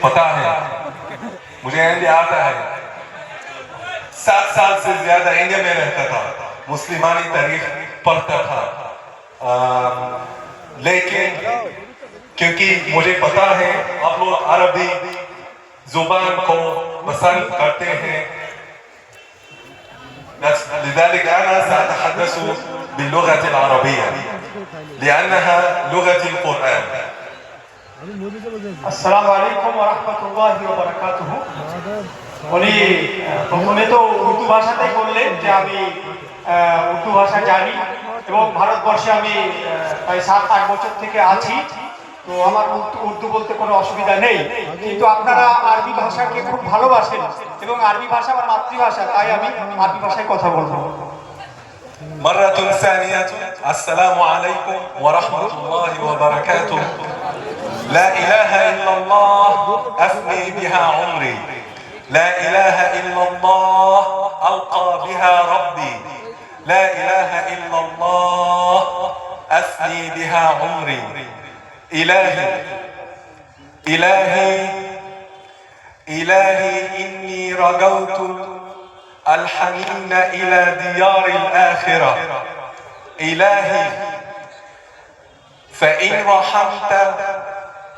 पता है, मुझे हिंदी आता है। 7 साल से ज्यादा इंडिया में रहता था, मुस्लिमानी तारीख पढ़ता था, लेकिन क्योंकि मुझे पता है आप लोग अरबी जुबान को पसंद करते हैं, لذلك أنا سأتحدث باللغة العربية لأنها لغة القرآن। আসসালামু আলাইকুম ওয়া রাহমাতুল্লাহি ওয়া বারাকাতুহু। উনি প্রথমে তো উর্দু ভাষাতেই বললেন যে আমি উর্দু ভাষা জানি এবং ভারতবর্ষে আমি প্রায় 7-8 বছর থেকে আছি, তো আমার উর্দু বলতে কোনো অসুবিধা নেই। কিন্তু আপনারা আরবি ভাষাকে খুব ভালোবাসেন এবং আরবি ভাষা আমার মাতৃভাষা, তাই আমি আরবি ভাষায় কথা বলবো। مرة ثانية السلام عليكم ورحمة الله وبركاته. لا إله إلا الله أفني بها عمري، لا إله إلا الله ألقى بها ربي، لا إله إلا الله أفني بها عمري. إلهي إلهي إلهي إني رجوت الحنين إلى ديار الآخرة. إلهي فإن رحمت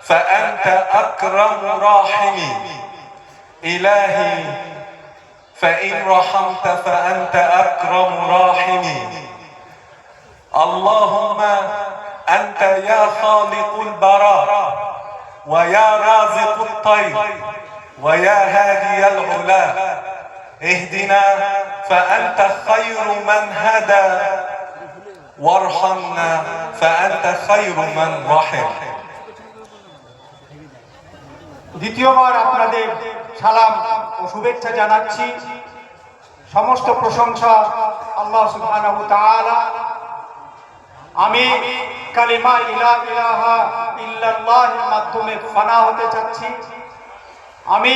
فأنت أكرم راحمين. إلهي فإن رحمت فأنت أكرم راحمين. اللهم أنت يا خالق البراء ويا رازق الطير ويا هادي العلا، اهدنا فأنت خير من هدى وارحمنا فأنت خير من رحم. দ্বিতীয়বার আপনাদের সালাম ও শুভেচ্ছা জানাচ্ছি। সমস্ত প্রশংসা আল্লাহ সুবহানাহু ওয়া তাআলা। আমি কালিমা লা ইলাহা ইল্লাল্লাহর মাধ্যমে ফানা হতে চাচ্ছি। আমি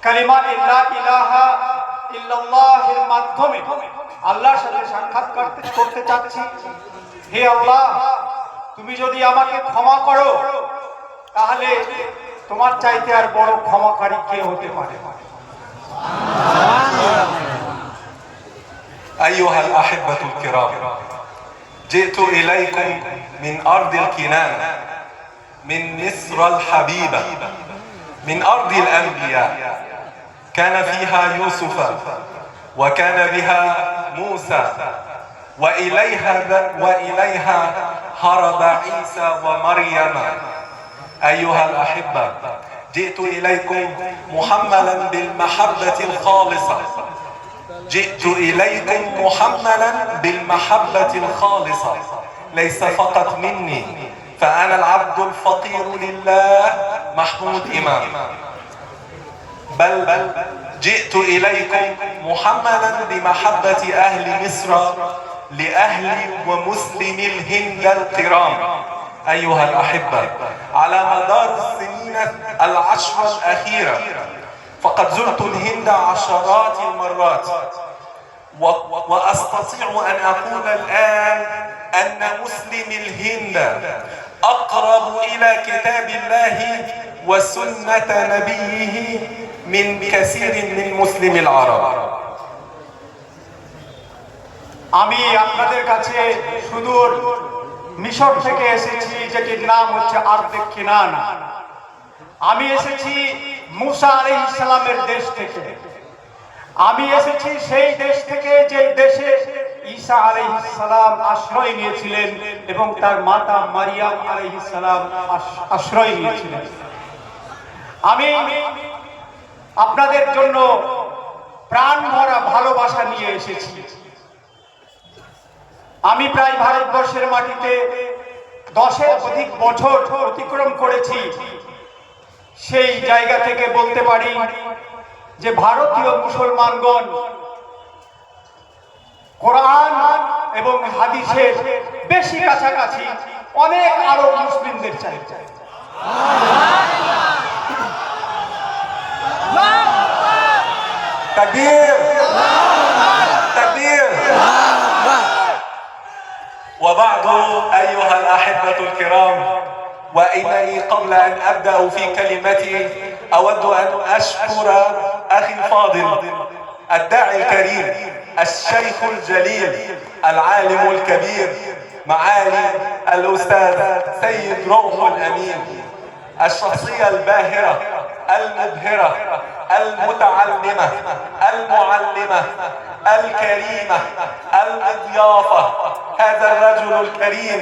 কালিমা লা ইলাহা ইল্লাল্লাহর মাধ্যমে আল্লাহর সাথে সাক্ষাৎ করতে চাচ্ছি। হে আল্লাহ, তুমি যদি আমাকে ক্ষমা করো তাহলে তোমার চাইতে আর বড় ক্ষমাকারী কে হতে পারে? أيها الأحبة الكرام، جئت إليكم من أرض الكنانة، من مصر الحبيبة، من أرض الأنبياء. كان فيها يوسف وكان بها موسى، وإليها هرب عيسى ومريم. أيها الأحبة، جئت إليكم محملا بالمحبة الخالصة، جئت إليكم محملا بالمحبة الخالصة، ليس فقط مني، فأنا العبد الفقير لله محمود إمام، بل جئت إليكم محملا بمحبة أهل مصر لأهل ومسلم الهند الكرام. أيها الأحبة، على مدار السنين 10 الأخيرة فقد زرت الهند عشرات المرات، وأستطيع أن أقول الآن أن مسلم الهند أقرب إلى كتاب الله وسنة نبيه من كثير من مسلم العرب. আমি আপনাদের কাছে সুদূর মিশর থেকে এসেছি, যেটির নাম হচ্ছে আরবে কিনানা। আমি এসেছি মুসা আলাইহিস সালামের দেশ থেকে। আমি এসেছি সেই দেশ থেকে যে দেশে ঈসা আলাইহিস সালাম আশ্রয় নিয়েছিলেন এবং তার মাতা মারিয়াম আলাইহিস সালাম আশ্রয় নিয়েছিলেন। আমি আপনাদের জন্য প্রাণ ভরা ভালোবাসা নিয়ে এসেছি। আমি প্রায় ভারতবর্ষের মাটিতে 10-এর অধিক বছর অতিক্রম করেছি। সেই জায়গা থেকে বলতে পারি যে ভারতীয় মুসলমানগণ কোরআন এবং হাদিসের বেশি কাছাকাছি অনেক আরব মুসলিমদের চাইতে। تكبير تكبير. وبعد أيها الأحبة الكرام، وإنني قبل أن أبدأ في كلمتي أود أن أشكر أخي الفاضل الداعي الكريم الشيخ الجليل العالم الكبير معالي الأستاذ سيد روح الأمين، الشخصية الباهرة المبهرة المتعلمة المعلمة الكريمة المضيافة، هذا الرجل الكريم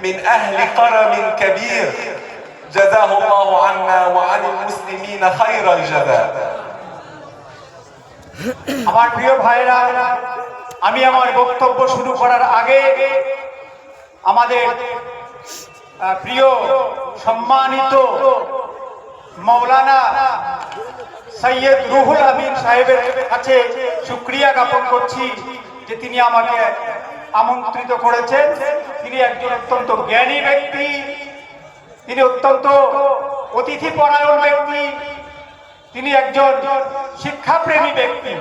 من أهل كرم كبير جزاه الله عنا وعن المسلمين خير الجزاء। আমার প্রিয় ভাইরা, আমি আমার বক্তব্য শুরু করার আগে আমাদের প্রিয় সম্মানিত মৌলানা সৈয়দ রুহুল আমিন সাহেবের কাছে শুকরিয়া জ্ঞাপন করছি যে তিনি আমাকে আমন্ত্রিত করেছেন। তিনি একজন অত্যন্ত জ্ঞানী ব্যক্তি, তিনি অত্যন্ত অতিথিপরায়ণ ব্যক্তি, তিনি একজন শিক্ষাপ্রেমী ব্যক্তি।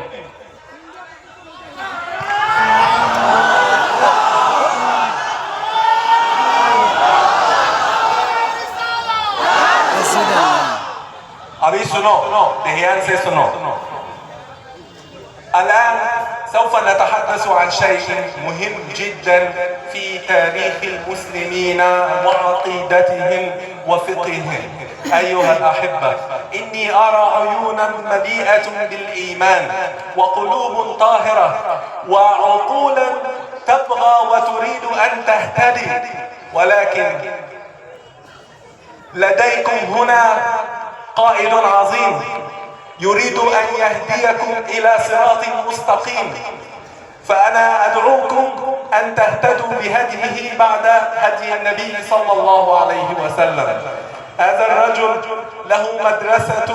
अभी सुनो, ध्यान से सुनो। الآن سوف نتحدث عن شيء مهم جدا في تاريخ المسلمين وعقيدتهم وفقههم. أيها الأحبة، إني أرى عيونا مليئة بالإيمان وقلوب طاهرة وعقولا تبغى وتريد أن تهتدي، ولكن لديكم هنا قائد عظيم يريد أن يهديكم إلى صراط مستقيم، فأنا أدعوكم أن تهتدوا بهديه بعد هدي النبي صلى الله عليه وسلم. هذا الرجل له مدرسة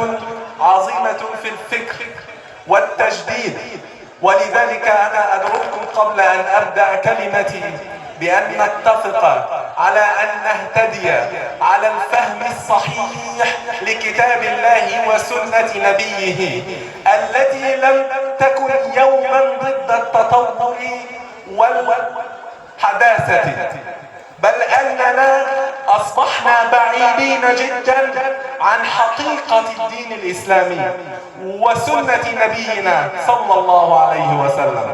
عظيمة في الفقه والتجديد، ولذلك أنا أدعوكم قبل أن أبدأ كلمتي بأن نتفق على أن نهتدي على الفهم الصحيح لكتاب الله وسنة نبيه التي لم تكن يوما ضد التطور والحداثة، بل أننا أصبحنا بعيدين جدا عن حقيقة الدين الإسلامي وسنة نبينا صلى الله عليه وسلم।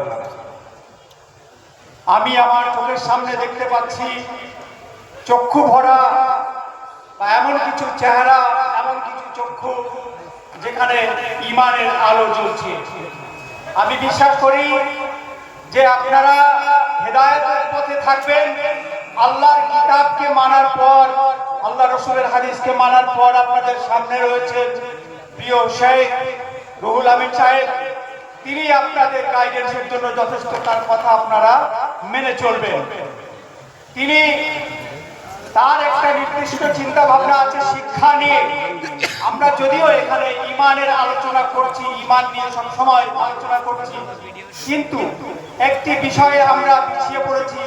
আমি আমার চোখের সামনে দেখতে পাচ্ছি চক্ষু ভরা বা এমন কিছু চেহারা, এমন কিছু চক্ষু যেখানে ঈমানের আলো জ্বলছে। আমি বিশ্বাস করি যে আপনারা হেদায়েতের পথে থাকবেন। আল্লাহর কিতাবকে মানার পর, আল্লাহ রসুলের হাদিসকে মানার পর আপনাদের সামনে রয়েছে প্রিয় শেখ রুহুল আমিন সাহেব। তিনি আপনাদের গাইডেন্সের জন্য যথেষ্ট, তার কথা আপনারা মেনে চলবেন। তিনি, তার একটা নির্দিষ্ট চিন্তা ভাবনা আছে শিক্ষা নিয়ে। আমরা যদিও এখানে ঈমানের আলোচনা করছি, ঈমান নিয়ে সবসময় আলোচনা করছি, কিন্তু একটি বিষয়ে আমরা পিছিয়ে পড়েছি,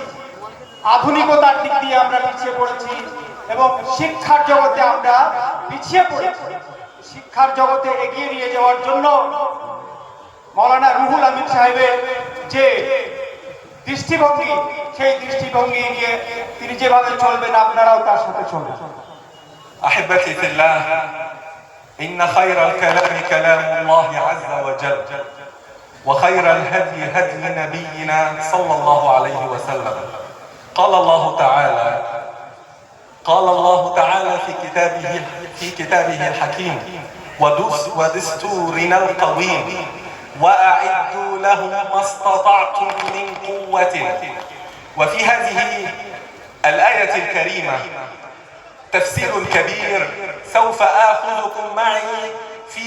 আধুনিকতার দিক দিয়ে আমরা পিছিয়ে পড়েছি এবং শিক্ষার জগতে আমরা পিছিয়ে পড়েছি। শিক্ষার জগতে এগিয়ে নিয়ে যাওয়ার জন্য মৌলানা রুহুল আমিন সাহেবের যে দৃষ্টিভঙ্গি, সেই দৃষ্টিভঙ্গি নিয়ে তিনি যেভাবে চলবেন আপনারাও তার সাথে চলবেন। أحبتي في الله، إن خير الكلام كلام الله عز وجل، وخير الهدي هدي نبينا صلى الله عليه وسلم. قال الله تعالى في كتابه الحكيم ودستورنا القويم وأعدوا لهم ما استطعتم من قوة. وفي هذه الآية الكريمة تفسير كبير سوف آخذكم معي في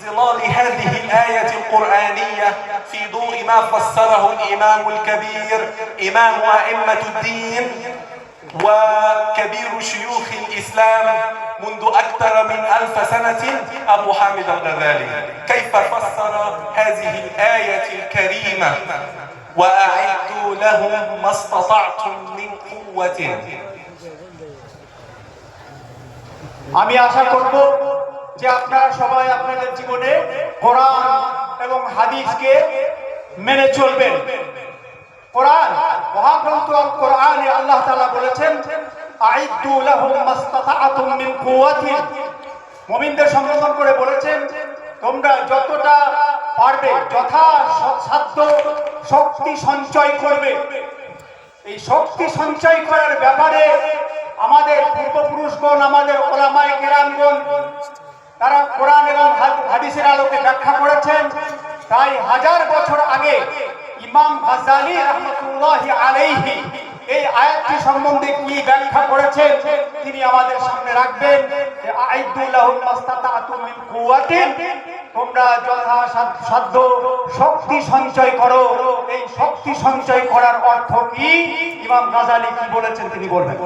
ظلال هذه الآية القرآنية في ضوء ما فسره الإمام الكبير إمام أئمة الدين وكبير شيوخ الإسلام منذ أكثر من 1000 سنة، أبو حامد الغزالي، كيف فسر هذه الآية الكريمة وأعدوا لهم ما استطعتم من قوة. আমি আশা করব যে আপনারা সবাই আপনাদের জীবনে কোরআন এবং হাদিসকে মেনে চলবেন। কোরআন, মহাগ্রন্থ আল কোরআনে আল্লাহ তাআলা বলেছেন আইদ্দু লাহুম মাসতাতাআতুম মিন কুওয়াতিন, মুমিনদের সম্বোধন করে বলেছেন তোমরা যতটা পারবে যথাসাধ্য শক্তি সঞ্চয় করবে। এই শক্তি সঞ্চয় করার ব্যাপারে আমাদের পূর্বপুরুষগণ, আমাদের ওলামায়ে কেরামগণ তারা কোরআন এবং হাদিসের আলোকে ব্যাখ্যা করেছেন। তাই 1000 বছর আগে ইমাম গাজ্জালী রাহমাতুল্লাহি আলাইহি এই আয়াতটি সম্বন্ধে কি ব্যাখ্যা করেছেন তিনি আমাদের সামনে রাখবেন। যে আইদ্দু লাহুম মাসতাতাআতুম মিন কুওয়াতিন, তোমরা যথাসাধ্য শক্তি সঞ্চয় করো। এই শক্তি সঞ্চয় করার অর্থ কি ইমাম গাজ্জালী কি বলেছেন তিনি বলবেন।